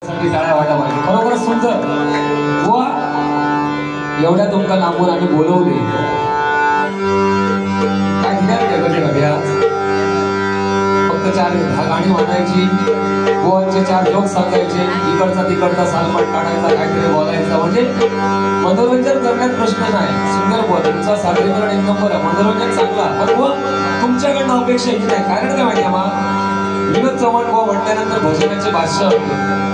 टाळ्या वाटा पाहिजे. खरोखरच सुंदर बुवा, एवढ्या तुमका लांबून आम्ही बोलवले काय दिल्या फक्त 4 गाणी म्हणायची, बुवांचे 4 जोक सांगायचे, इकडचा तिकडचा सालपट काढायचा, काहीतरी बोलायचं, म्हणजे मनोरंजन करण्यात प्रश्न नाही. सुंदर बुवा, तुमचा सादरीकरण एक नंबर आहे, मनोरंजन चांगला. पण बुवा तुमच्याकडनं अपेक्षा ही नाही. कारण काय माहिती आहे विनोद चव्हाण बुवा म्हटल्यानंतर भजनाचे भाष्य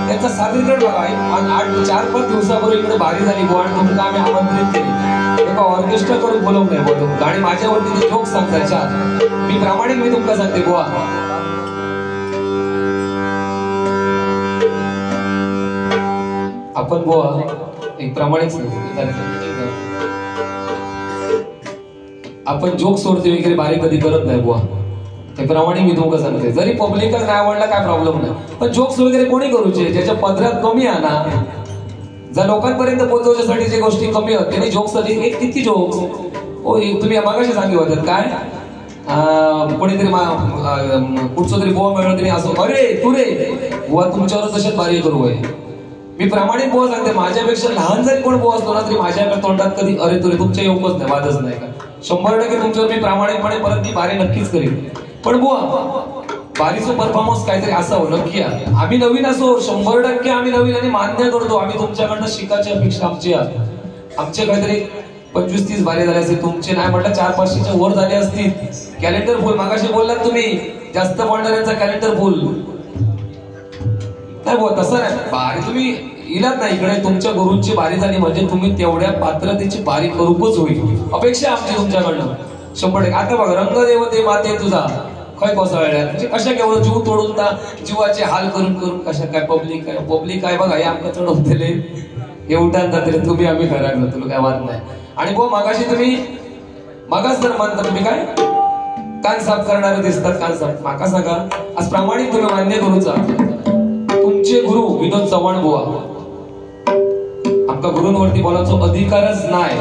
त्यांचं सादरीकरण बघा. 4-5 दिवसापूर्वी इकडे बारी झाली बुवा आणि तुमका आम्ही आमंत्रित केली, एका ऑर्केस्ट्रा करून बोलवलंय बुवा तुमका आणि माझ्यावरती ते जोक सांगतायच्या. मी प्रामाणिक मी तुमका सांगते बुवा, आपण बुवा एक प्रामाणिक आपण जोक सोडते वगैरे बारी कधी करत नाही बुवा, ते प्रामाणिक मी तुमका सांगते. जरी पब्लिकच नाही आवडला काय प्रॉब्लेम नाही, पण जोक्स वगैरे कोणी करूचे ज्याच्या पदरात कमी आहे ना, ज्या लोकांपर्यंत पोहोचवण्यासाठी जे गोष्टी कमी आहेत त्यांनी जोक्स एक किती जोक्स हो. तुम्ही मागाशी सांगितलं होतं काय कोणीतरी कुठचं तरी बुवा मिळलं तरी असं अरे तू रे बुवा तुमच्यावरच तशाच बारी करू आहे. मी प्रामाणिक बुवा सांगते, माझ्यापेक्षा लहान जरी कोण बुवा असतो ना तरी माझ्या तोंडात कधी अरे तुरे तुमच्या येऊकच नाही, वादच नाही का. 100% तुमच्यावर मी प्रामाणिकपणे परत ती बारी नक्कीच करीन. पण बुवा बारीचं परफॉर्मन्स काहीतरी असावं नक्की. आम्ही नवीन असो, 100% आम्ही नवीन आणि मान्य करतो. आम्ही तुमच्याकडनं शिकायची अपेक्षा आमचे काहीतरी 25-30 बारी झाले असतील, तुमचे नाही म्हटलं 400-500च्या वर झाले असतील. कॅलेंडर फुल मागाशी बोललात तुम्ही, जास्त बोलणाऱ्यांचा कॅलेंडर फुल नाही बुवा, तसं नाही. बारी तुम्ही इलात नाही इकडे, तुमच्या गुरूंची बारी झाली म्हणजे तुम्ही तेवढ्या पात्रतेची बारी करूकच होईल, अपेक्षा आमची तुमच्याकडनं 100%. आता बघा, रंगदेव ते माते तुझा खय कोसळल्या, म्हणजे कशा केवळ जीव तोडून जीवाचे हाल करून करून कशा काय पब्लिक काय बघा हे आमका चढवतेले हे उठान जाते तुम्ही आम्ही घरात तुला काय वाद नाही. आणि बुवा मागाशी तुम्ही मागास जर म्हणता तुम्ही काय कान साफ करणारे दिसतात, कान साफ माका सांगा आज प्रामाणिक तुम्ही मान्य करूचा. तुमचे गुरु विनोद चव्हाण बुवा, आमका गुरूंवरती बोलायचा अधिकारच नाही,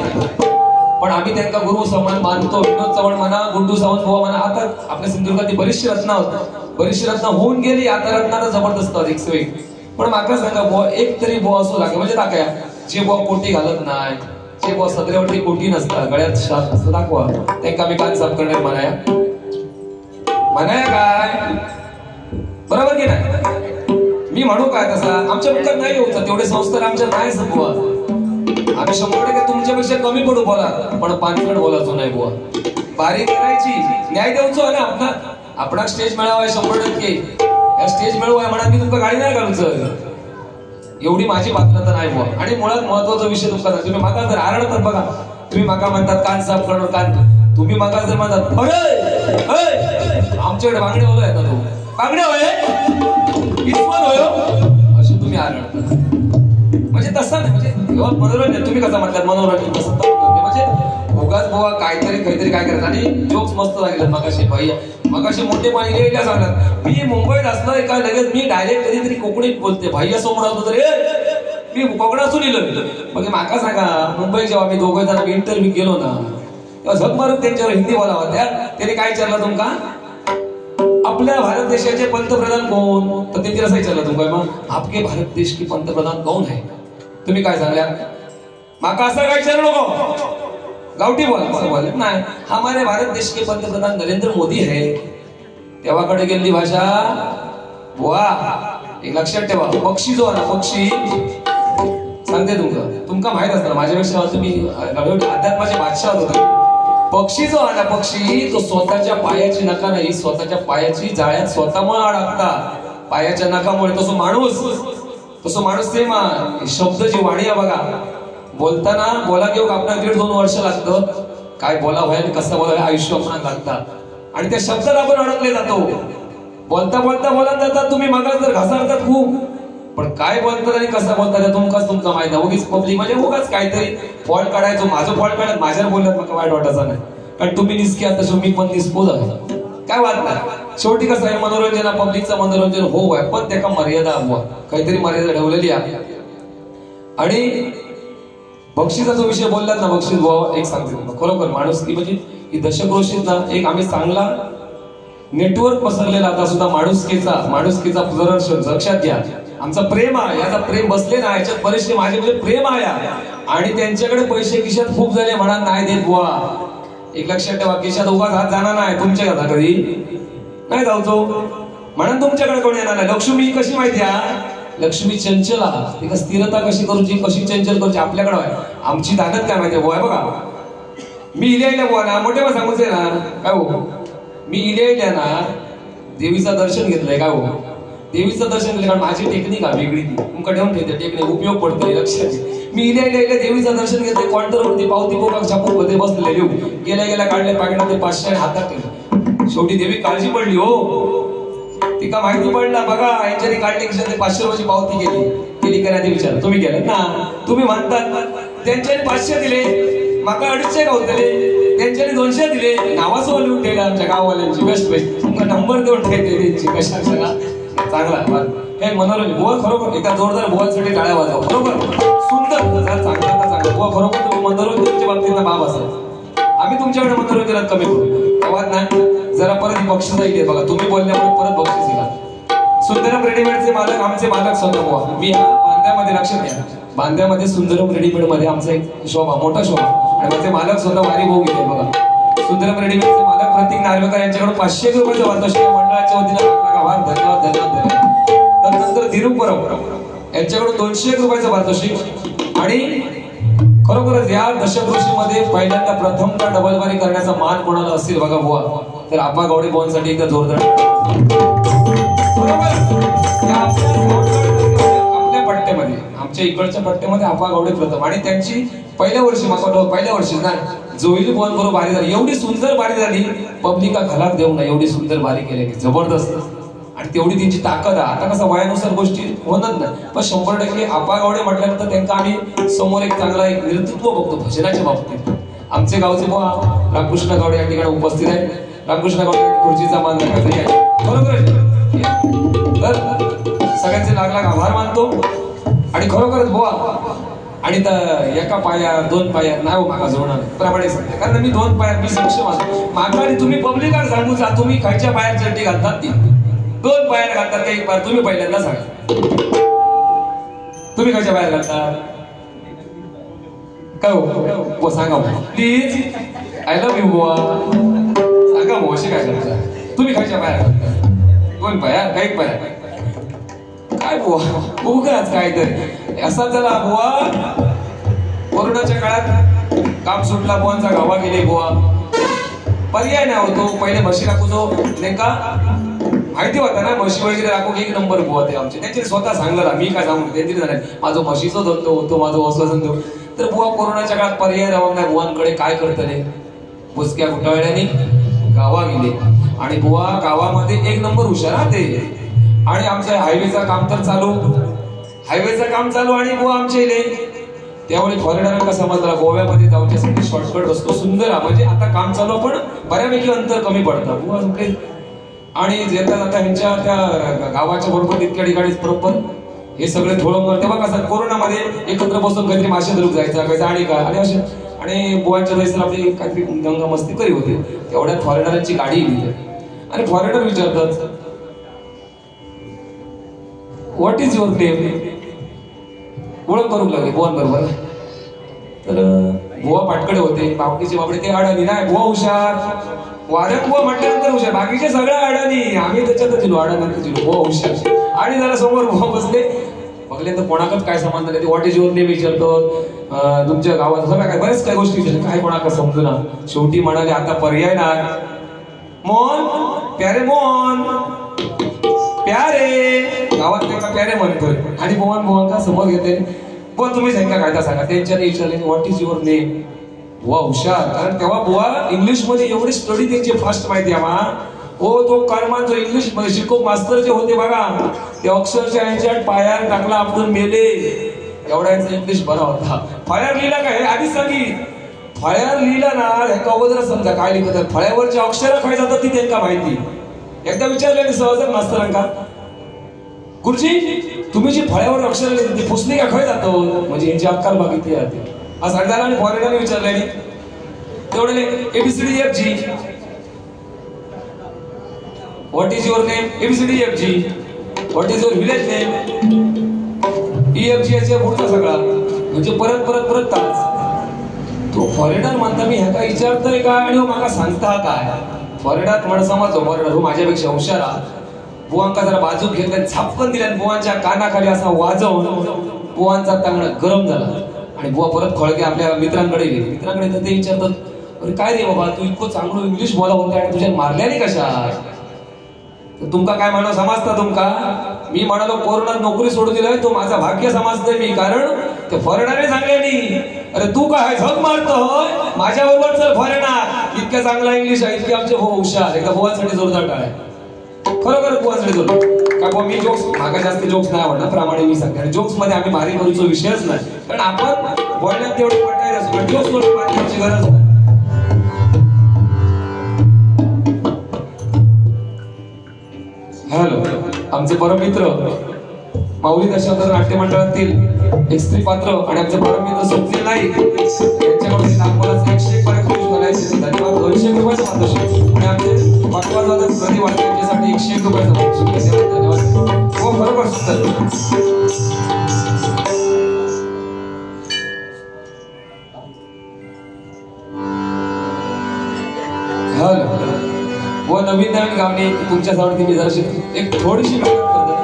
पण आम्ही त्यांना गुरु समान मानतो. विनोद चव्हाण म्हणा, गुंडू सावंत बुवा म्हणा, आता आपल्या सिंधुदुर्गात बरीचशी रत्ना होऊन गेली, आता रत्ना तर जबरदस्त 101. पण माका सांगा बुवा एक तरी बुवा असू लागे म्हणजे दाखया जे बुवा कोटी घालत नाही, जे बुवा सदऱ्यावरती कोटी नसतात, गळ्यात शाल असं दाखवा, त्यांना आम्ही कान साफ करणार म्हणाया काय बरोबर की नाही. मी म्हणू काय तसा आमच्या मुखात नाही होत, तेवढे संस्कार आमच्या नाही बुवा. आम्ही 100% तुमच्यापेक्षा कमी पडू बोला, पण पानसट बोलायचो नाही बुवा. बारी करायची न्याय द्यायचो ना आपणा स्टेज मिळावा 100%. या स्टेज मिळवाय म्हणा मी तुमका गाडी नाही घालूचं, एवढी माझी पात्रता नाही बुवा. आणि मुळात महत्वाचा विषय तुमचा तुम्ही मागा जर आरडतात बघा, तुम्ही मागा म्हणतात कान साफ करणं कान, तुम्ही मागा जर म्हणतात अरे आमच्याकडे बांगडे बोलू येतात तो बांगडे होय इस्मान होय अशी तुम्ही आरडतात. म्हणजे तसं नाही, म्हणजे मनोरंजन तुम्ही कसं म्हणतात मनोरंजन कसं म्हणजे उगाच बुवा काहीतरी काय करतात. आणि जोक्स मस्त लागले मगाशी मोठे पाणी सांगतात. मी मुंबईत असणार का लगेच मी डायरेक्ट कधीतरी कोकणीत बोलते भाईया समोर आलो तर मी कोकणातून इलं. मग माका सांगा मुंबई जेव्हा मी दोघं जण इंटरव्ह्यू गेलो ना तेव्हा झक मारून त्यांच्यावर हिंदी बोला होत्या. त्याने काय विचारलं तुमका आपल्या भारत देशाचे पंतप्रधान कोण, तर त्यांनी असं विचारलं तुमका मग आपके भारत देश की पंतप्रधान कोण आहे, तुम्ही काय सांगल्या माका असं काय विचारू नको गावठी बोल नाही. हमारे भारत देश के पंतप्रधान नरेंद्र मोदी है. तेव्हाकडे गेली भाषा बुवा एक लक्षात ठेवा. पक्षी जो आहे ना पक्षी सांगते तुमका माहित असतं माझ्यापेक्षा तुम्ही अध्यात्माचे बादशाह होता. पक्षी जो आहे ना पक्षी तो स्वतःच्या पायाची नका नाही, स्वतःच्या पायाची जाळ्यात स्वतःमुळे अडकता पायाच्या नखामुळे. तसं माणूस सेम शब्द जी वाणी आहे बघा, बोलताना बोला घेऊ आपल्याला 1.5-2 वर्ष लागतं काय बोला व्हाय आणि कसं बोला आयुष्य आपल्याला लागतात. आणि त्या शब्दात आपण अडकले जातो. बोलता बोलत जातात तुम्ही मागास जर घसारतात खूप, पण काय बोलतात आणि कसं बोलतात तुमका माहित आहे. उगीच पब्लिक म्हणजे उगाच काहीतरी फॉल्ट काढायचो, माझं फॉल्ट काढत माझ्यावर बोलत मला वाईट वाटायचं नाही, कारण तुम्ही निसके आता मी पण निस्पोज आहे काय वाद नाही. शेवटी कसं आहे मनोरंजन पब्लिकचं मनोरंजन हो आहे, पण त्याला मर्यादा हवा, काहीतरी मर्यादा ठेवलेली आहे. आणि बक्षिसाचा जो विषय बोललात ना बक्षीस भाव एक सांगते खरोखर माणूस की म्हणजे ही दशक्रोशीत ना एक आम्ही चांगला नेटवर्क पसरलेला आता सुद्धा माणुसकीचा प्रदर्शन लक्षात घ्या. आमचा प्रेम आहे, याचा प्रेम बसले ना याच्यात बरेचसे माझे म्हणजे प्रेम आहे आणि त्यांच्याकडे पैसे खिशात खूप झाले म्हणा नाही देत बुवा. एक लक्षात ठेवा, खिशात उगाच हात जाणार नाही तुमच्या घरात कधी नाही जाऊचो म्हणून तुमच्याकडे कोण येणार नाही. लक्ष्मी कशी माहिती आहे, लक्ष्मी चंचला, ती स्थिरता कशी करूची, कशी चंचल करूची आपल्याकडे आहे. आमची ताकद काय माहिती बुवा बघा, मी इल्या बुवा ना मोठे बा सांगूच ना काय हो, मी इल्या ना देवीचं दर्शन घेतलंय का हो, देवीचं दर्शन घेतलं कारण माझी टेक्निक आहे वेगळी, तुमका ठेवून ठेवते टेक्निक उपयोग पडतोय लक्षात. मी इल्या देवीचं दर्शन घेतलंय, काउंटरवरती पावती पोका छापून मध्ये बसलेले लिहू गेल्या काढले पाकिटात 500 हातात ठेवले. शेवटी देवी काळजी पडली हो, तिका माहिती पडला बघा यांच्यानी काढले खिशात 500 रुपयाची पावती केली का नाही विचार तुम्ही केलं ना. तुम्ही म्हणतात त्यांच्यानी 500 दिले माका 250 गावतले, त्यांच्यानी 200 दिले नावासोबत लिहून ठेवलं आमच्या गाववाल्यांची बेस्ट बेस्ट तुमचा नंबर देऊन ठेवते त्यांची कशा सगळा चांगला हे मनोरंजन बुवा खरोखर एका जोरदार बुवासाठी टाळ्या वाजवा खरोखर सुंदर चांगला आता चांगला बुवा खरोखर तुम्ही मनोरंजनाच्या बाबतीत बाब असाल. आम्ही तुमच्याकडे मनोरंजनात कमी करू तेव्हा नाही जरा परत बक्षीस जाईल बघा तुम्ही बोलल्यामुळे परत बक्षीस दिला. सुंदरम रेडीमेडचे मालक आमचे मालक स्वतः बुवा मी बांद्यामध्ये लक्षात घ्या, बांद्यामध्ये सुंदरम रेडीमेड मध्ये आमचा एक शोभा मोठा शोभा आणि माझे मालक स्वतः वारी भाऊ गेले बघा. सुंदरम रेडीमेडचे मालक प्रतीक नार्वेकर यांच्याकडून 500 रुपयाचं वार्षिक मंडळाच्या वतीने आभार धन्यवाद धन्यवाद धन्यवाद. त्यानंतर धीरूपरम यांच्याकडून 200 रुपयाचं वार्षिक आणि खरोखरच या दशकऋषीमध्ये पहिल्यांदा प्रथमता डबलवारी करण्याचा मान कोणाला असेल बघा बुवा तर आपा गावडे बुवांसाठी एकदा जोरदार आपल्या पट्ट्यामध्ये आमच्या इकडच्या पट्ट्यामध्ये आपा गावडे प्रथम आणि त्यांची पहिल्या वर्षी नाही जोईली बुवां बरोबर बारी झाली, एवढी सुंदर बारी झाली पब्लिका खलाक देऊ ना एवढी सुंदर बारी केली की जबरदस्त आणि तेवढी त्यांची ताकद आहे. आता कसं वयानुसार गोष्टी होणार नाही पण 100% आपा गावडे म्हटल्यानंतर त्यांना आम्ही समोर एक चांगला एक नेतृत्व बघतो भजनाच्या बाबतीत. आमचे गावचे बुवा रामकृष्ण गावडे या ठिकाणी उपस्थित आहे. रामकृष्ण गावडे खुर्चीचा मान राखायचा आहे बरोबर तर सगळ्यांचे लाख आभार मानतो आणि खरोखरच बुवा आणि एका पायात 2 पायात नाही हो माका जोडणार प्रमाणे सांगते कारण मी 2 पायात मी सक्षम असतो माका आणि तुम्ही पब्लिकात सांगू जा तुम्ही खायच्या पायात चड्डी घालतात ती 2 पायात घालतात का 1 पाय तुम्ही पहिल्यांदा सांगा तुम्ही खायच्या पायात घालतात काय हो सांगा प्लीज आय लव्ह यू बुवा सांगा बुवा अशी काय करता तुम्ही खायच्या पायात घालता 2 पायात का 1 पायात काय बुवा उगाच काय तर असा झाला बुवा. कोरोनाच्या काळात काम सुटला बुवांचा गावा गेले बुवा पर्याय नाही होतो पहिले म्हशी राखू जो नेमका माहिती होता ना म्हशी वगैरे राखू 1 नंबर बुवा ते आमचे त्यांचे स्वतः सांगला मी काय सांगू त्यांनी झालं माझं म्हशीचा धंदो होतो माझं वसवा धंदो तर बुवा कोरोनाच्या काळात पर्याय राहून नाही बुवांकडे काय करतले बुचक्या गुटाळ्याने गावा गेले आणि बुवा गावामध्ये 1 नंबर हुशार ते आणि आमच्या हायवेचं काम चालू आणि बुवा आमचे इले त्यावेळी फॉरेनरांना समजला गोव्यामध्ये जाऊच्यासाठी शॉर्टकट रस्तो सुंदर म्हणजे आता काम चालू पण बऱ्यापैकी अंतर कमी पडतं बुवा आणि येतात आता ह्यांच्या त्या गावाच्या बरोबर तितक्या ठिकाणी बरोबर हे सगळे थोडं तेव्हा कसं कोरोनामध्ये एकत्र बसून काहीतरी मासे धरून जायचा काही आणि काय आणि असे आणि बुवांच्या वेळेस आपली काहीतरी गंगा मस्ती करी होते तेवढ्यात फॉरेनरांची गाडी येते आणि फॉरेनर विचारतात व्हॉट इज युअर नेम ओळख करू लागले बुवांबरोबर तर बुवा पाटकडे होते बाकीचे बाबडे ते अडाणी नाही बुवा हुशार वाऱ्यात बुवा म्हटल्यानंतर हुशार बाकीचे सगळ्या अडाणी आम्ही त्याच्यातच दिलो अडाण्यात दिलो बुवा हुशार आणि जरा समोर बुवा बसले बघले तर कोणाकच काय संबंध नाही व्हॉट इज युअर नेम विचारतो तुमच्या गावात सगळ्या काय बऱ्याच काय गोष्टी काय कोणाका समजू ना शेवटी म्हणाले आता पर्याय नाही मोहन प्यारे मोहन प्यारे गावात त्यांना प्यारे म्हणतोय आणि मोहन का समोर घेते बुवा तुम्ही सांगा काय सांगा त्यांच्याने विचारले व्हॉट इज युअर नेम बुवा हुशार कारण तेव्हा बुवा इंग्लिश मध्ये एवढी स्टडी त्यांची फास्ट माहिती आम्हा हो तो कर्मांचं इंग्लिश मध्ये शिकव मास्तर जे होते बघा ते अक्षरशः यांच्या पायार टाकला आपण मेले एवढा यांचा इंग्लिश बरा होता. फळ्यावर लिहिला काय आधीच सांगितलं फळ्यावर लिहिला ना ह्या अगोदर समजा काय लिहितात फळ्यावरच्या अक्षर काय जातात ती त्यांना माहिती एकदा विचारले सहज मास्तरांका गुरुजी तुम्ही जी फळ्यावर अक्षर लिहिली ती पुसली का खय जातो म्हणजे यांची अक्कल बघितली जाते आज सांगताना आणि फॉरेनरने विचारले तेवढे A B C D F G what is your name A B C D F G what is your village name? EFGH पुढचा सगळा म्हणजे परत परत परत ताच. तो फॉरेनर म्हणता मी ह्या काय विचारतोय काय आणि हो माका सांगता काय? फॉरेनर म्हण समजतो फॉरेनर हो माझ्यापेक्षा हुशारा. बुवांका जरा बाजूक घेतल्या झापकन दिल्या बुवांच्या कानाखाली असा वाजवून बुवांचा तांगडा गरम झाला आणि बुवा परत खळगे आपल्या मित्रांकडे गेले. मित्रांकडे तर ते विचारतात, अरे काय रे बाबा तू इतकं चांगलं इंग्लिश बोला होता आणि तुझ्या मारल्याने कशा? तर तुमका काय म्हणा समजता तुमका? मी म्हणालो कोरोनात नोकरी सोडून दिलाय तो माझा भाग्य समजतोय मी, कारण ते फॉरेनरने सांगल्यानी अरे तू काय झक मारतोय माझ्या बरोबर चल फॉरेनर, इतक्या चांगला इंग्लिश आहे, इतके आमचे भाऊ हुशार. एकदा बुवांसाठी जोरदार टाळ्या खरोखर बुवांसाठी जोरदार. का बुवा मी जोक्स मागा जास्त जोक्स नाही आवडणार प्रामाणिक मी सांगते आणि जोक्स मध्ये आम्ही भारी करूचा विषयच नाही, कारण आपण बोलण्यात तेवढे पटायला असतो जोक्स मध्ये मारण्याची गरज नाही. हॅलो, आमचे परममित्र माऊली दशावतार नाट्य मंडळातील एक स्त्री पात्र आणि आमचे परममित्र स्वप्नील नाईक यांच्याकडून नागपूरचे 101 पर्यंत खुश बनायचे धन्यवाद. 200 रुपयाचं पारितोषिक आणि आमचे पाठवाजात प्रति वाटते यांच्यासाठी 101 रुपयाचं पारितोषिक. धन्यवाद. हो बरोबर सुंदर. हॅलो, व नवीन नवीन गाणी तुमच्यासाठी मी जराशी एक थोडीशी मेहनत करतो.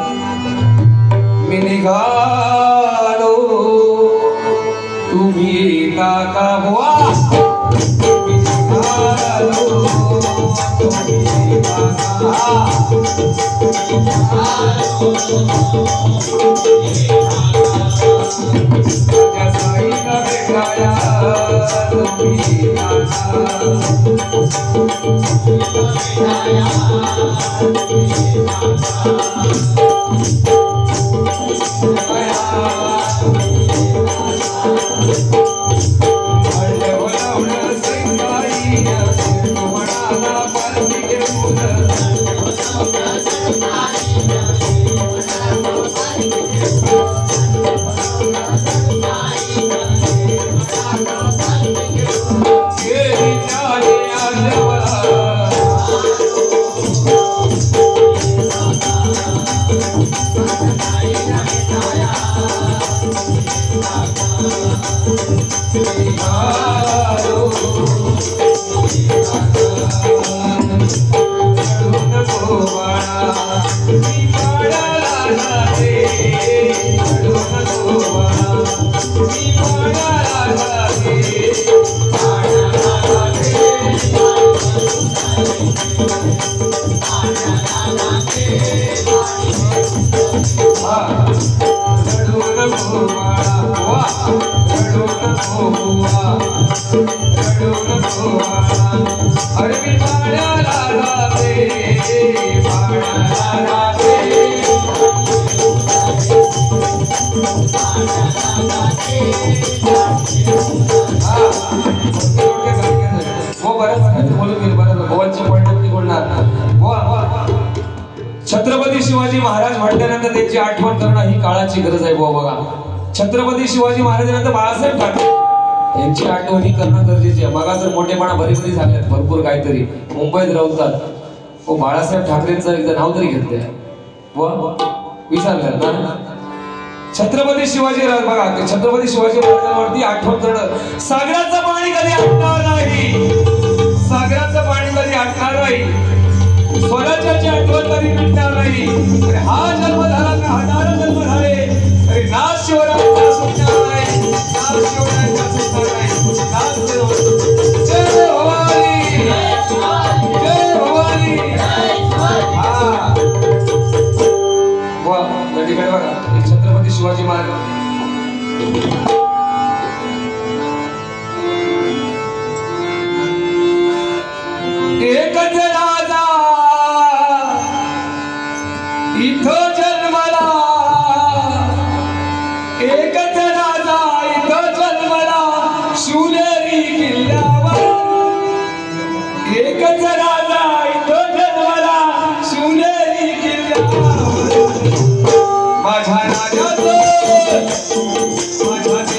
मी निघालो तुम्ही येता का बुवा? मी निघालो तुम्ही येता का? माझ्या साईला भेटाया तुम्ही येता छत्रपती शिवाजी महाराज म्हटल्यानंतर त्यांची आठवण करणं ही काळाची गरज आहे. बघा, छत्रपती शिवाजी महाराजांनंतर बाळासाहेब ठाकरे यांची आठवणी करणं गरजेची आहे. बघा जर मोठेपणा बरी झाल्यात भरपूर काहीतरी मुंबईत राहतात, हो बाळासाहेब ठाकरेंचं एकदा नाव तरी घेतलंय व विसरल्यात ना. छत्रपती शिवाजी बघा, छत्रपती शिवाजी महाराजांवरती आठवण करणं. सागराचं पाणी कधी आटणार नाही, सागराचं पाणी कधी आटणार नाही, स्वराज्याची आठवण कधी मिटणार नाही. हा जन्म झाला का हजार जन्म झाले तरी नाथ शिवरायांचा सुटणार नाही, नाथ शिवरायांचा सुटणार नाही. जय भवानी, जय भवानी. हा वा तिकडे बघा छत्रपती शिवाजी महाराज एकच राजा इथं जन्मला, एकच राजा इथं जन्मला शिवनेरी किल्ल्यावर, एकच राजा इथं जन्मला शिवनेरी किल्ल्यावर. माझ्या राजाचं, माझ्या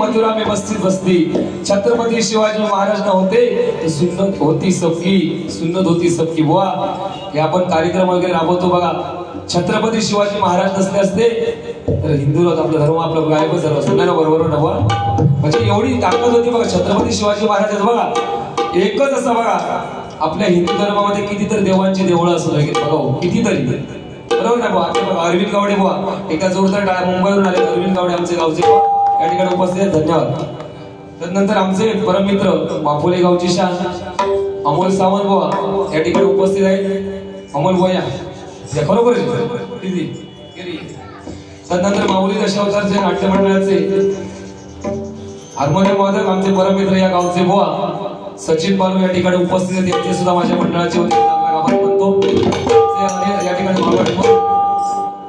मथुरा में मस्ती बसती. छत्रपती शिवाजी महाराज नव्हते तर सुन्नत होती सबकी, सुन्नत होती सबकी. बुवा हे आपण कार्यक्रम वगैरे राबवतो बघा. छत्रपती शिवाजी महाराज नसले असते तर हिंदू आपला धर्म आपलं गायबच झालं असतं ना. बरोबर ना बुवा. म्हणजे एवढी ताकद होती बघा छत्रपती शिवाजी महाराज. बघा एकच असं बघा आपल्या हिंदू धर्मामध्ये कितीतरी देवांची देवळं असत बघा कितीतरी. बरोबर ना बुवा. बघा अरविंद गावडे बुवा एका जोरदार टाळ्या. मुंबईवरून आले अरविंद गावडे आमचे गावचे बुवा या ठिकाणी उपस्थित आहेत. धन्यवाद. त्यानंतर आमचे परममित्र माफोले गावची शान अमोल सावंत बुवा या ठिकाणी उपस्थित आहेत. अमोल बुवा या खरोखर. त्यानंतर माऊली दशावतारचे नाट्य मंडळाचे हार्मोनियम वादक आमचे परममित्र या गावचे बुवा सचिन बालू या ठिकाणी उपस्थित आहेत. ते सुद्धा माझ्या मंडळाचे होते म्हणतो. या ठिकाणी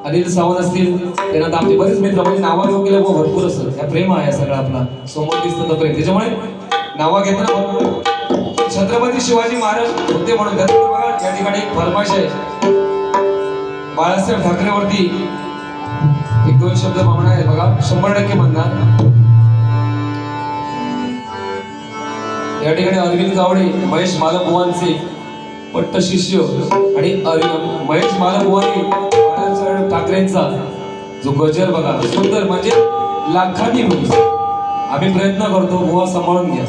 अनिल सावंत असतील. त्यानंतर आमचे बरेच मित्र म्हणजे नावा घेऊन गेले भरपूर असं त्या प्रेम आहे सगळं आपला समोर दिसतं प्रेम. त्याच्यामुळे नावा घेतलं. छत्रपती शिवाजी महाराज होते म्हणून बघा या ठिकाणी एक फरमाश आहे बाळासाहेब ठाकरेवरती. एक दोन शब्द म्हणणार आहे बघा 100% म्हणणार. या ठिकाणी अरविंद गावडे महेश मालक पट्ट शिष्य आणि महेश मालक बाळासाहेब ठाकरेंचा जो गजर बघा सुंदर म्हणजे लाखांनी होईल. आम्ही प्रयत्न करतो बुवा सांभाळून घ्या.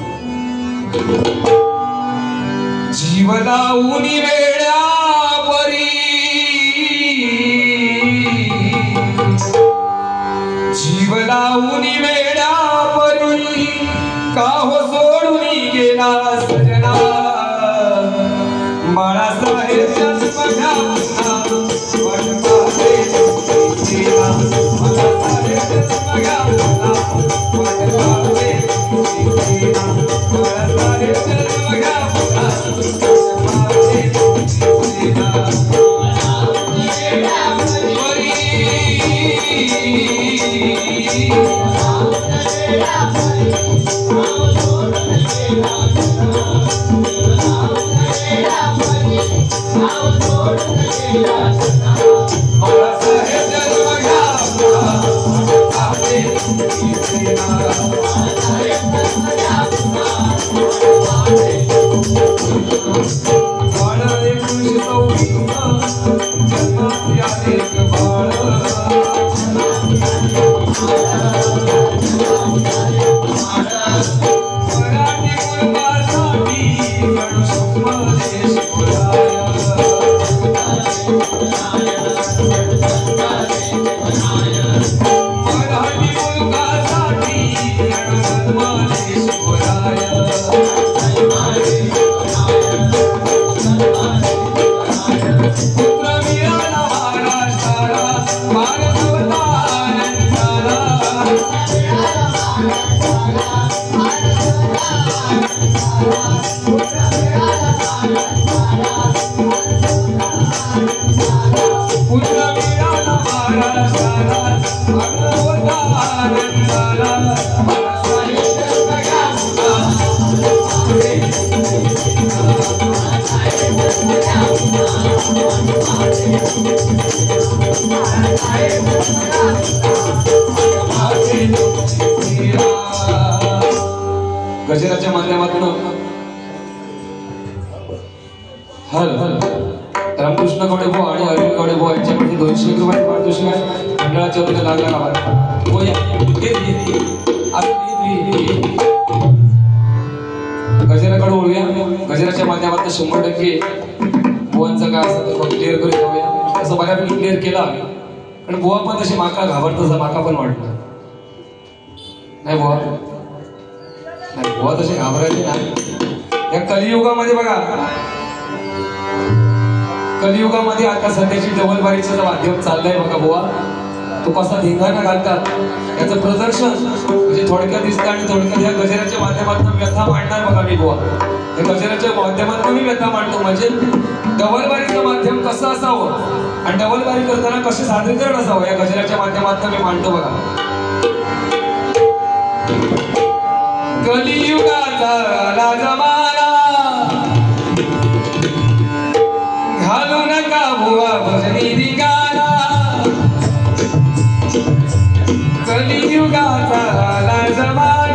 जीव लावूनी वेळा परी जीव लावूनी वेळा परी का हो सोडून गेला सजना बाळासाहेब जन्मला गजराच्या माध्यमातून रामकृष्ण गवडे भाऊ आणि अरविंद गवडे भाऊ यांच्यामध्ये 200 रुपये पारितोषिक आहे. मंडळाच्या वतीने लागला गावात गजराकडे ओळूया. गजराच्या माध्यमातून 100% बुवांचं काय असं क्लिअर करून जाऊया. असं बऱ्यापैकी क्लिअर केला पण बुवा पण तशी माका घाबरत तसं माका पण वाटलं नाही बुवा. नाही बुवा तसे घाबरायचे नाही. या कलियुगामध्ये बघा कलियुगामध्ये आता सध्याची डबलबारीचं माध्यम चाललंय बघा बुवा. तो कसा धिंगाणा घालतात याचं प्रदर्शन म्हणजे थोडक्यात दिसतं आणि थोडक्यात या गजराच्या माध्यमातून व्यथा मांडणार बघा मी बुवा. या गजराच्या माध्यमातून मी व्यथा मांडतो म्हणजे डबलबारीचं माध्यम कसं असावं आणि डबलबारी करताना कसे सादरीकरण असावं या गजराच्या माध्यमातून मी मांडतो बघा. कलियुगाचा आला जमाना घालू नका बुवा भजनी धिंगाणा. कलियुगाचा आला जमाना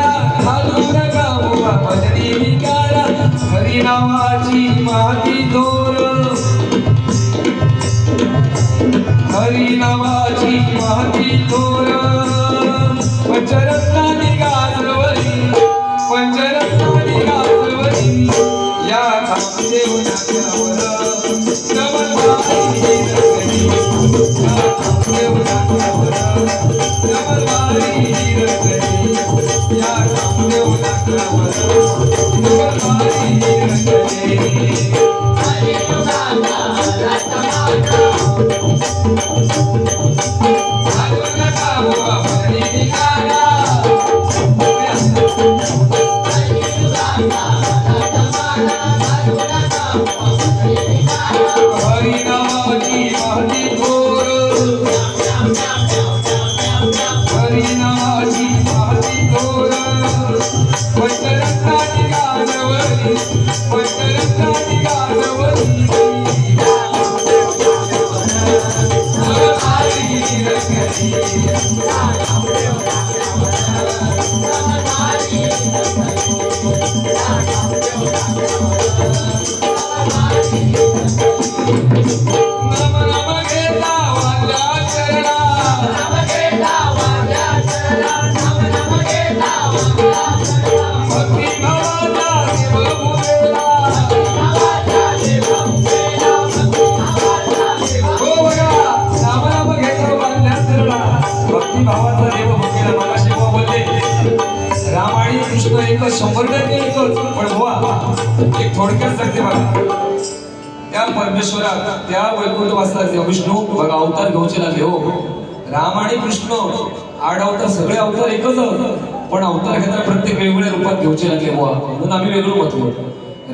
थोडक्यात सांगते बघा त्या परमेश्वरात त्या वैकुंठवासाचे विष्णू बघा अवतार घेऊचे लागले हो. राम आणि कृष्ण आठ अवतार सगळे अवतार एकच पण अवतार घेताना प्रत्येक वेगवेगळ्या रूपात घेऊचे लागले बुवा म्हणून आम्ही वेगळं म्हणतो.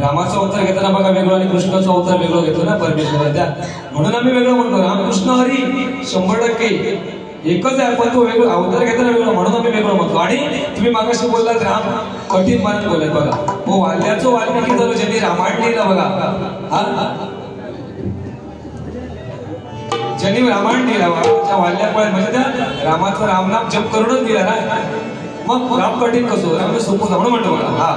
रामाचा अवतार घेताना बघा वेगळं आणि कृष्णाचा अवतार वेगळं घेतो ना परमेश्वरा त्या म्हणून आम्ही वेगळं म्हणतो. रामकृष्ण हरी 100% एकच आहे पण तो वेगळं अवतार घेताना वेगळं म्हणून आम्ही वेगळं म्हणतो. आणि तुम्ही मागाशी बोललात राम कठीण मानत बोलत बघा हो वाल्याचं वाल्मिकी झालं ज्यांनी रामायण लिहिलं बघा ज्यांनी रामायण लिहिला त्या वाल्यामुळे म्हणजे त्या रामाचं रामनाम जप करूनच दिला ना मग राम कठीण कसो राम सोपं म्हणून म्हणतो बघा हा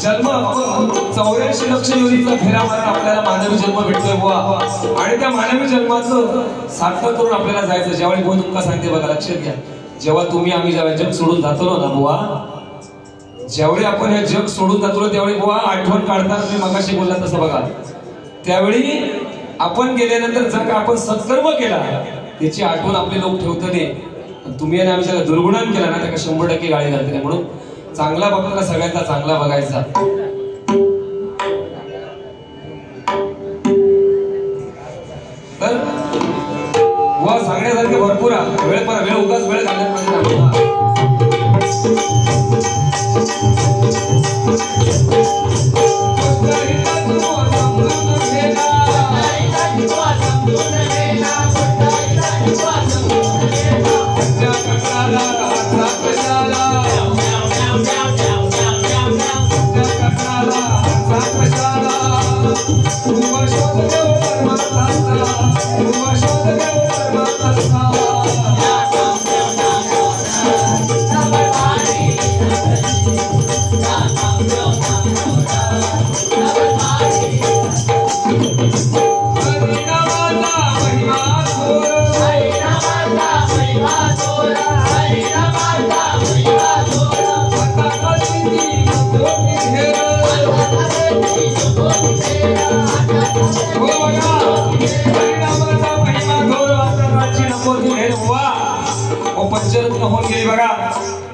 जन्म 84 लक्ष योनीचा फेरा मारून आपल्याला मानवी जन्म भेटतोय बुवा आणि त्या मानवी जन्माचं सार्थक करून आपल्याला जायचं. ज्यावेळी बुवा तुमका सांगते बघा लक्षात घ्या जेव्हा तुम्ही आम्ही जेव्हा जग सोडून जातो ना बुवा ज्यावेळी आपण हे जग सोडून जातो त्यावेळी बुवा आठवण काढतात तुम्ही मगाशी बोलला तसं बघा त्यावेळी आपण गेल्यानंतर जर का आपण सत्कर्म केला त्याची आठवण आपले लोक ठेवतले. तुम्ही आणि आम्ही जर दुर्गुणान केला ना त्याला 100% गाळी घालते. म्हणून चांगला बघताना सगळ्यांचा चांगला बघायचा. तर वा सांगण्यासारखे भरपूर वेळ उगाच वेळ घालण्यात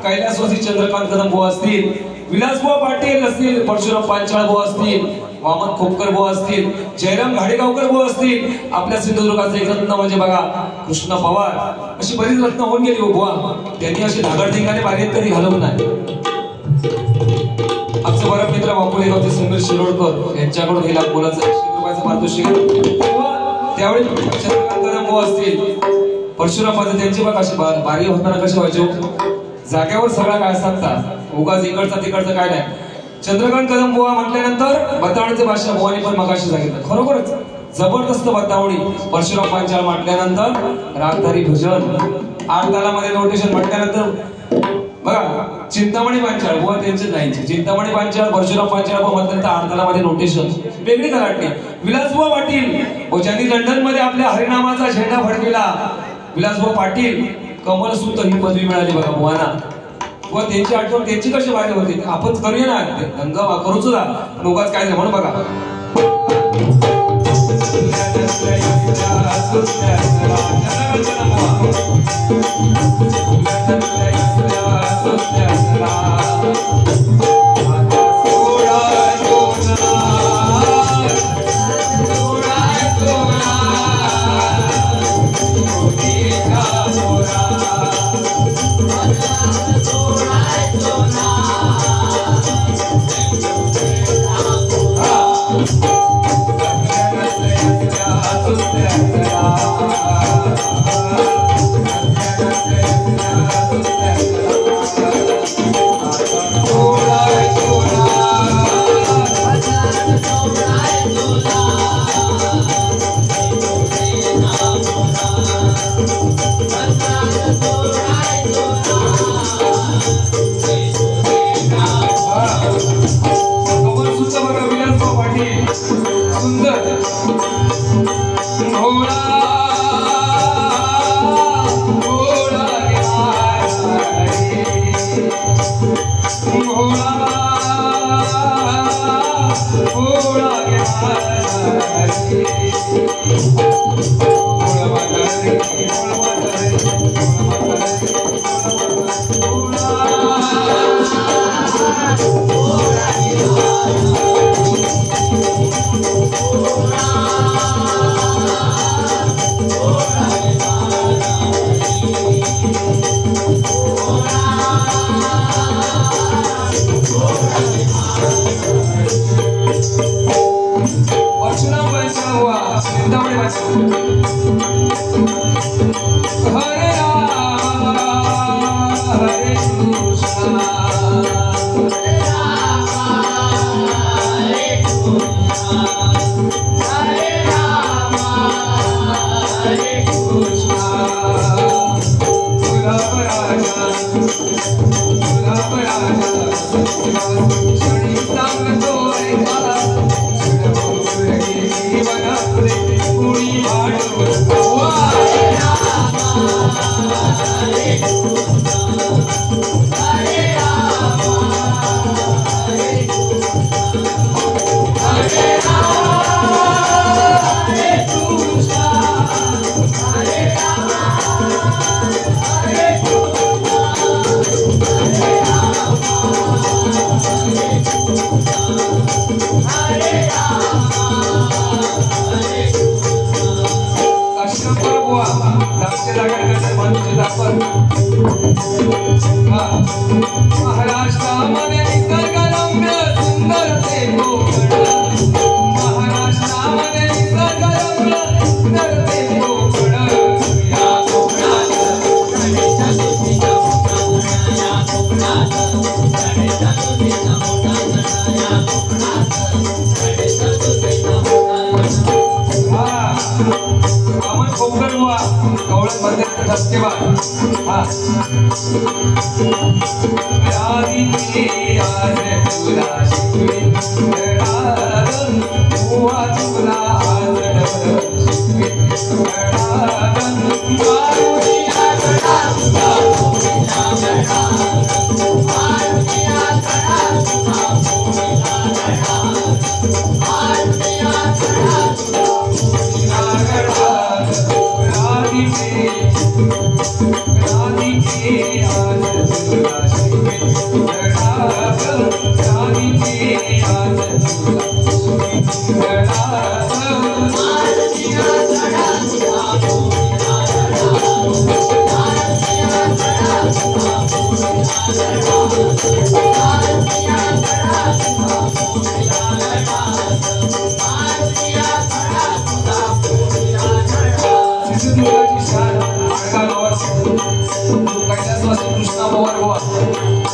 कैलासवासी चंद्रकांत कदम बुवा असतील विलासबुवा पाटील असतील, परशुराम पांचाळ बुवा असतील, वामन खोपकर बुवा असतील, जयराम घाडेगावकर बुवा असतील, आपल्या सिंधुदुर्गाचे एक रत्न म्हणजे बघा कृष्ण पवार, अशी बरीच रत्न होऊन गेली बुवा. त्यांनी अशी धागडधिंगाने बागेत कधी घालवून नाही. आमचे परम मित्र बापुलेगावचे समीर शिरोडकर यांच्याकडून गेला मुलाचं 100 रुपयाचं पारितोषिक. त्यावेळी चंद्रकांत कदम बुवा असतील, परशुराम पाटील त्यांची बघा अशी बारी होताना कशी व्हायची, जाग्यावर सगळा काय सांगतात, उगाच इकडचा तिकडचं काय नाही. चंद्रकांत कदम बुवा म्हटल्यानंतर बतावणीची भाषा बुवानी पण मगाशी सांगितलं, खरोखरच जबरदस्त बतावणी. परशुराम पांचाळ म्हटल्यानंतर रागधारी भजन, 8 तालामध्ये नोटेशन म्हटल्यानंतर बघा चिंतामणी पांचाळ बुवा त्यांचे नाही, चिंतामणी पांचाळ परशुराम पांचाळ बुवा म्हटल्यानंतर 8 तालामध्ये नोटेशन वेगळी कराटली. विलासबुवा पाटील ज्यांनी लंडन मध्ये आपल्या हरिनामाचा झेंडा फडकविला, विलासबुवा पाटील कमलसूत्र ही पदवी मिळाली बघा बुवाना. व त्यांची आठवण त्यांची कशी बाहेर होती, आपण करूया ना दंगा करू सुद्धा, पण उगाच काय म्हणून बघा. आज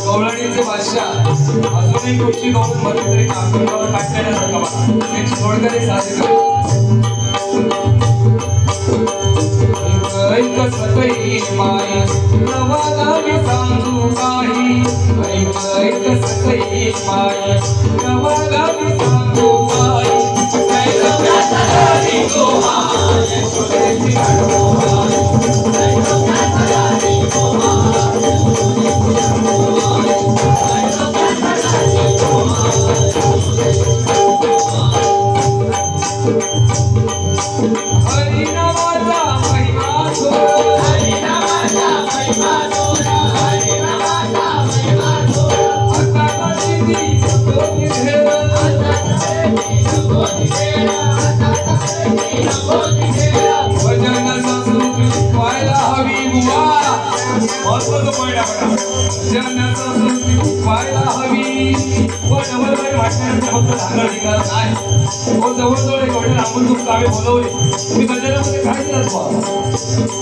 गवळणीचे बादशाह अजूनही कुठची गवळण मध्ये तरी काकडावर काढण्यासारखा बघा त्यांची थोडक्याने साधी ऐक सतई माय नवाला मी सांगू काही ऐक सतई माय नवाला मी सांगू काही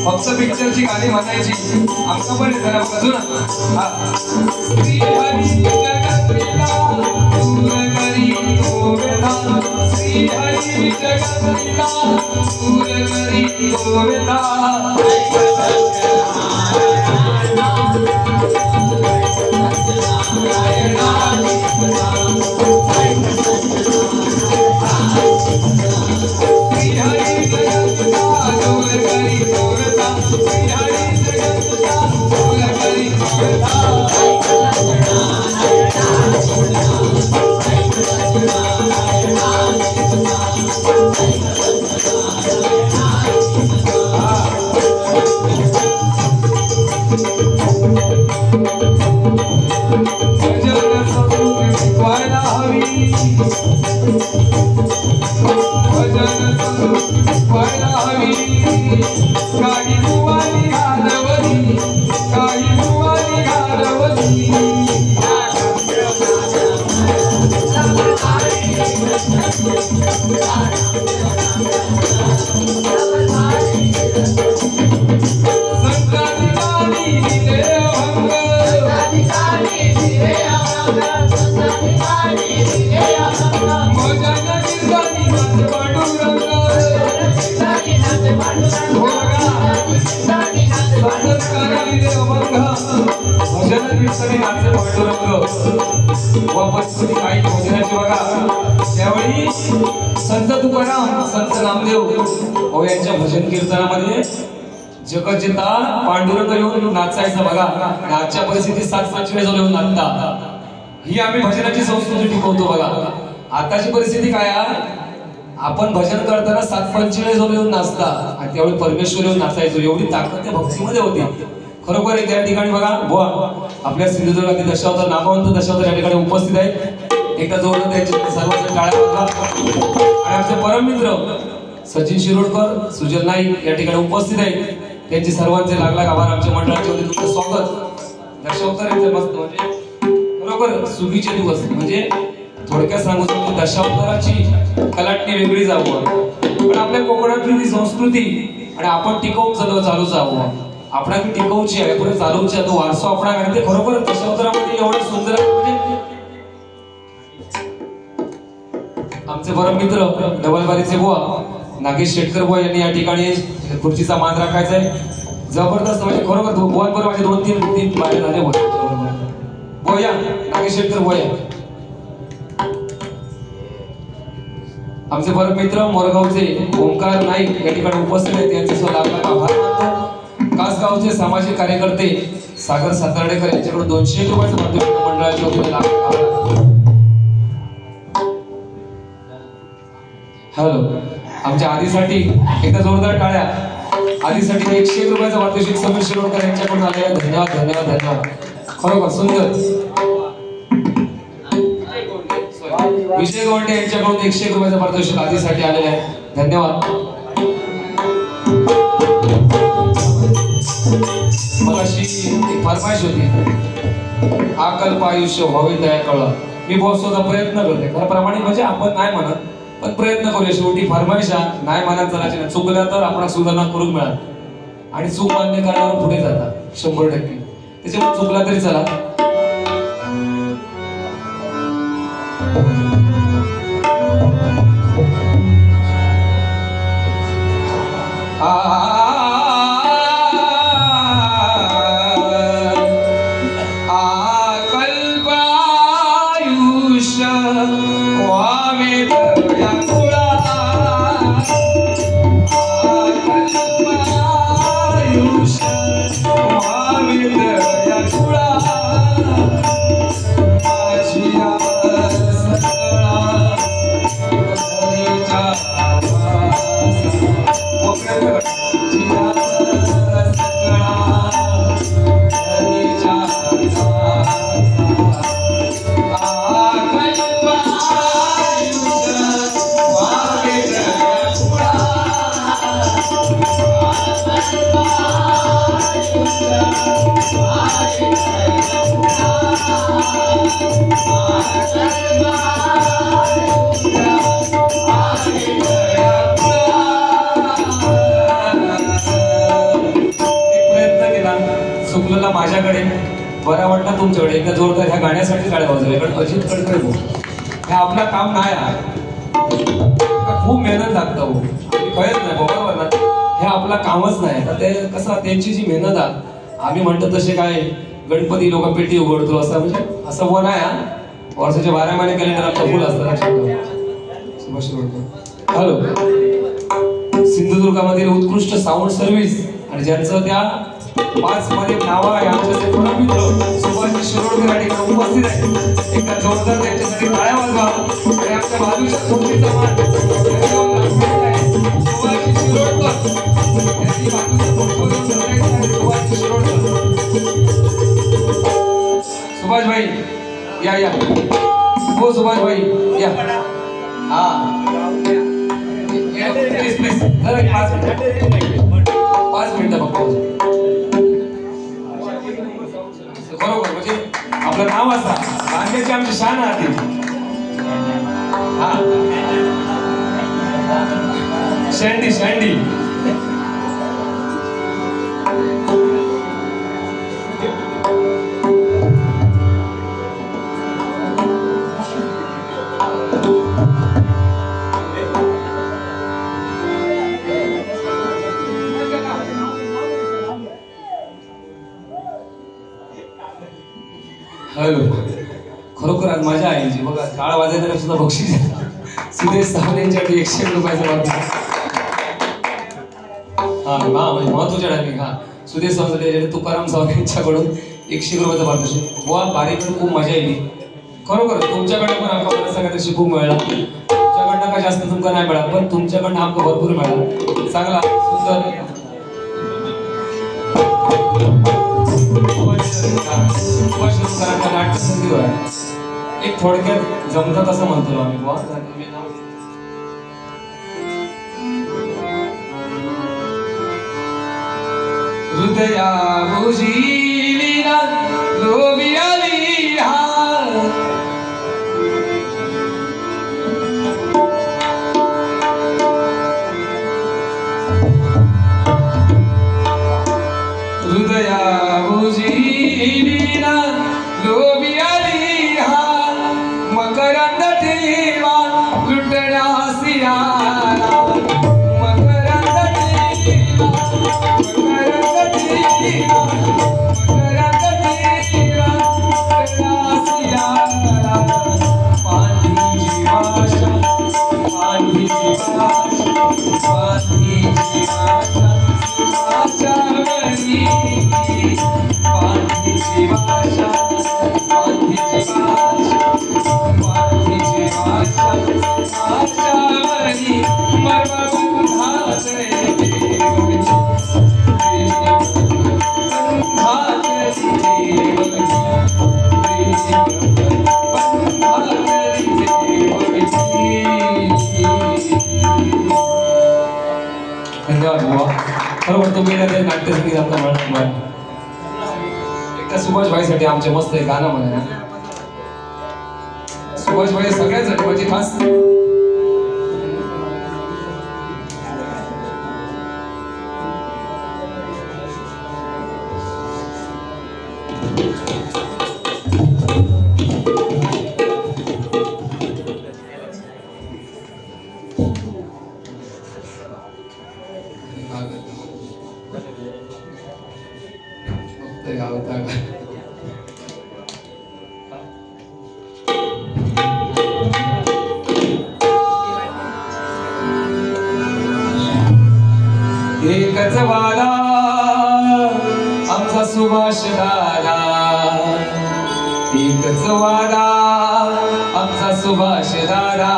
फक्त पिक्चरची गाणी म्हणायची आमचं पण जरा बघू ना श्री हरी जगतला दूर करी गोविंदा श्री हरी जगतला दूर करी गोविंदा त्यावेळी संत तुकाराम संत नामदेव यांच्या भजन कीर्तनामध्ये जगजिता पांडुरंग येऊन नाचायचा बघा. आजच्या परिस्थितीत 7:45 येऊन नाचता ही आम्ही भजनाची संस्कृती टिकवतो बघा. आताची परिस्थिती काय आपण भजन करताना 7:45 येऊन नाचता आणि त्यावेळी परमेश्वर येऊन नाचायचो. एवढी ताकद त्या भक्तीमध्ये होती खरोखर. त्या ठिकाणी बघा बुवा आपल्या सिंधुदुर्गातील दशावतार नामवंत दशावतार या ठिकाणी उपस्थित आहेत. एकदा जोडलं त्यांच्या सर्वांच्या टाळ्या वाजवा. आणि आमचे परममित्र सचिन शिरोडकर सुजल नाईक या ठिकाणी उपस्थित आहेत. त्यांचे सर्वांचे लागला आभार. आमच्या मंडळाच्या वतीने तुमचं स्वागत. दशावतार यांचे मस्त म्हणजे खरोखर सुगीचे दिवस म्हणजे थोडक्यात सांगू शकतो दशावताराची कलाटणी वेगळी जावं पण आपल्या कोकणातली ती संस्कृती आणि आपण टिकवून चालू जावं. आपणा टिकवची आहे पुढे चालवची तो वारसा आपणा ते खरोखर दशावतारामध्ये एवढं सुंदर म्हणजे आमचे परम मित्र डबलबारीचे बुवा नागेश शेटकर बुवा यांनी या ठिकाणी खुर्चीचा मान राखायचा आहे. जबरदस्त म्हणजे खरोखर बुवांबरोबर माझे 2-3 बाहेर झाले बुवा या नागेश शेटकर बुवा या. आमचे परम मित्र मोरगावचे ओंकार नाईक या ठिकाणी उपस्थित आहेत. त्यांचे स्वतः आभार मानतो. कासगावचे सामाजिक कार्यकर्ते सागर सातार्डेकर यांच्याकडून 200 रुपयाचं पारितोषिक मंडळाच्या वतीने लाभ. हॅलो आमच्या आधीसाठी एकदा जोरदार टाळ्या. आधीसाठी 101 रुपयाचं पारितोषिक समीर शिरोडकर यांच्याकडून आलेलं. धन्यवाद धन्यवाद धन्यवाद. खरोखर सुंदर. विजय गोंडे यांच्याकडून 101 रुपयाचा पारितोषिक आधीसाठी आलेले आहे. धन्यवाद. मगाशी एक फरमाईश होती, अकल्प आयुष्य व्हावे त्या कळा. मी बहुत स्वतः प्रयत्न करते खरं प्रमाणित म्हणजे आपण नाही म्हणत पण प्रयत्न करूया. शेवटी फरमाईश नाही म्हणत जरा चुकल्या तर आपण सुधारणा करून मिळाल आणि चूक मान्य करण्यावर पुढे जातात 100%. त्याच्यामुळे चुकला तरी चला. माझ्याकडे बरं वाटलं तुमच्याकडे एकदा जोरदार ह्या गाण्यासाठी टाळ्या वाजवल्या. कारण अजित कडकडे हे आपलं काम नाही आहे, खूप मेहनत लागतं हो. कळत नाही बरोबर ना, हे आपलं कामच नाही. तर ते कसं त्यांची जी मेहनत आहे आम्ही म्हणतो तसे काय गणपती लोक पेटी उघडतो असं म्हणजे असं वन आहे. वर्षाचे 12 महिने कॅलेंडर आपलं फुल असतं. हॅलो, सिंधुदुर्गामधील उत्कृष्ट साऊंड सर्व्हिस आणि ज्यांचं त्या 5 मध्ये नाव आहे आमचे मित्र सुभाष शिरोडकर आणि उपस्थित आहे. एकदा जोरदार त्यांच्यासाठी टाळ्या वाजवा. आणि आमच्या बाजूच्या खोलीचा मान सुभाष शिरोडकर यांनी सुभाष शिरोडकर. सुभाष भाई या हो, सुभाष भाई या. हा प्लीज 5 मिनिटं बघतो. बरोबर म्हणजे आपलं नाव असा गाण्याची आमची शान आहे. हा शँडी शँडी हॅलो. खरोखर आज मजा आहे जी बघा. टाळ वाजवताना सुद्धा बक्षीस सुदेश सावंत यांच्याकडे 101 रुपयाचा वाटतो. हा म्हणजे महत्वाच्या टायमिंग. हा सुदेश सावंत यांच्याकडे तुकाराम सावंत यांच्याकडून 101 रुपयाचा पारितोषिक. वा बारीकडे खूप मजा येईल खरोखर. तुमच्याकडे पण आमका मला सगळ्यात शिकून मिळाला. तुमच्याकडनं का जास्त तुमका नाही मिळाला पण तुमच्याकडनं आमका भरपूर मिळाला. चांगला सुंदर नाट्य संगीत आहे. एक थोडक्यात जमतात असं म्हणतो आम्ही. हृदया भुजीलीला लोभियाली हृदया भुजीलीला लोभियाली मकरंद ठेवा लुटण्यासी आला. मकरंद ठेवा मकरंद ठेवा मकरंद ठेवा लुटण्यासी आला. पांढीची भाषा पांढीची भाषा पांढीची भाषा भाषावरी पांढीची भाषा पांढीची भाषा भाषावरी मर्मबंधाचे बंधाचे धन्यवाद बुवा. खरोखर तुम्ही नाट्यसंगीत आपलं म्हणा. एकदा सुभाष भाईसाठी आमचे मस्त एक गाणं म्हणा. सुभाष भाई सगळ्यांसाठी म्हणजे खास. एकच वादा आमचा सुभाष दादा, एकच वादा आमचा सुभाष दादा.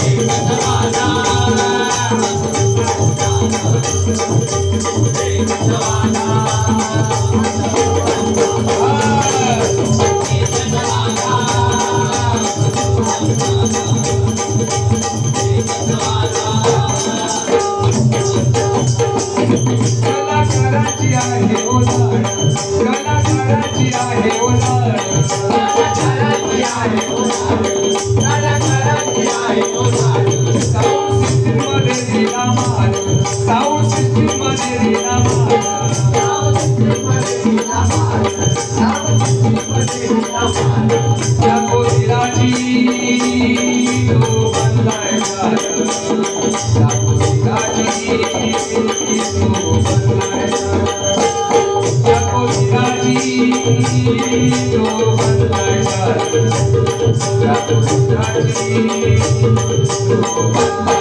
एकच वादा कलाकाराची आहे ओझाड, कलाकाराची आहे ओझाड, कलाकाराची आहे ओझाड, कलाकाराची आहे ओझाड. साऊंड सिस्टीम मध्ये दिला माल, साऊंड सिस्टीम मध्ये दिला माल, साऊंड सिस्टीम मध्ये दिला माल, साऊंड सिस्टीम मध्ये दिला माल. त्या कोकिलाची तो बनलाय झाड, त्या कोकिलाची तो बनलाय झाड, त्या कोकिलाची तो बनलाय झाड, त्या कोकिलाची तो बनलाय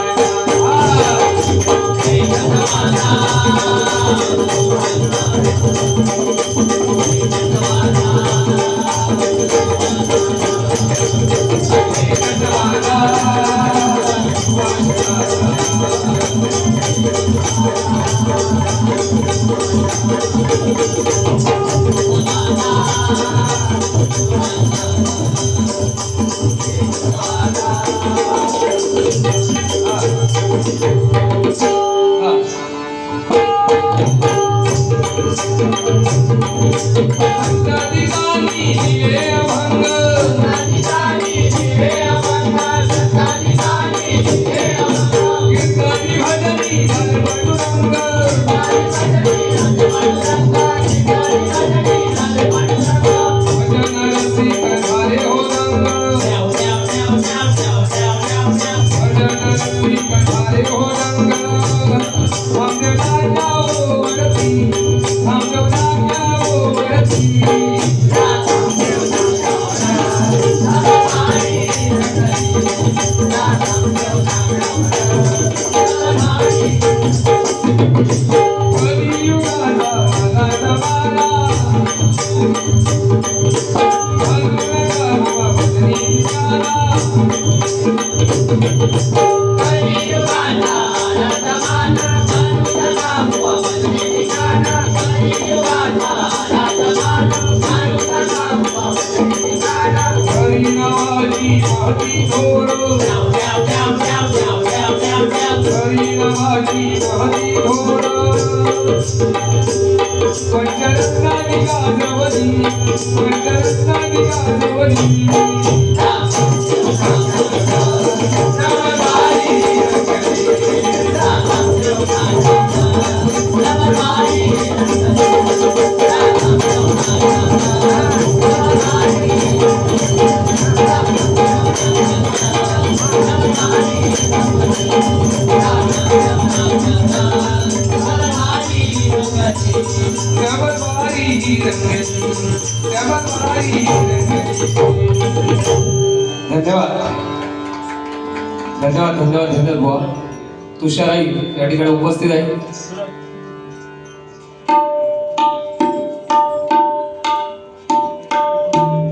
धन्यवाद. धन्यवाद धन्यवाद धन्यवाद बुवा. तुषाराई या ठिकाणी उपस्थित आहे.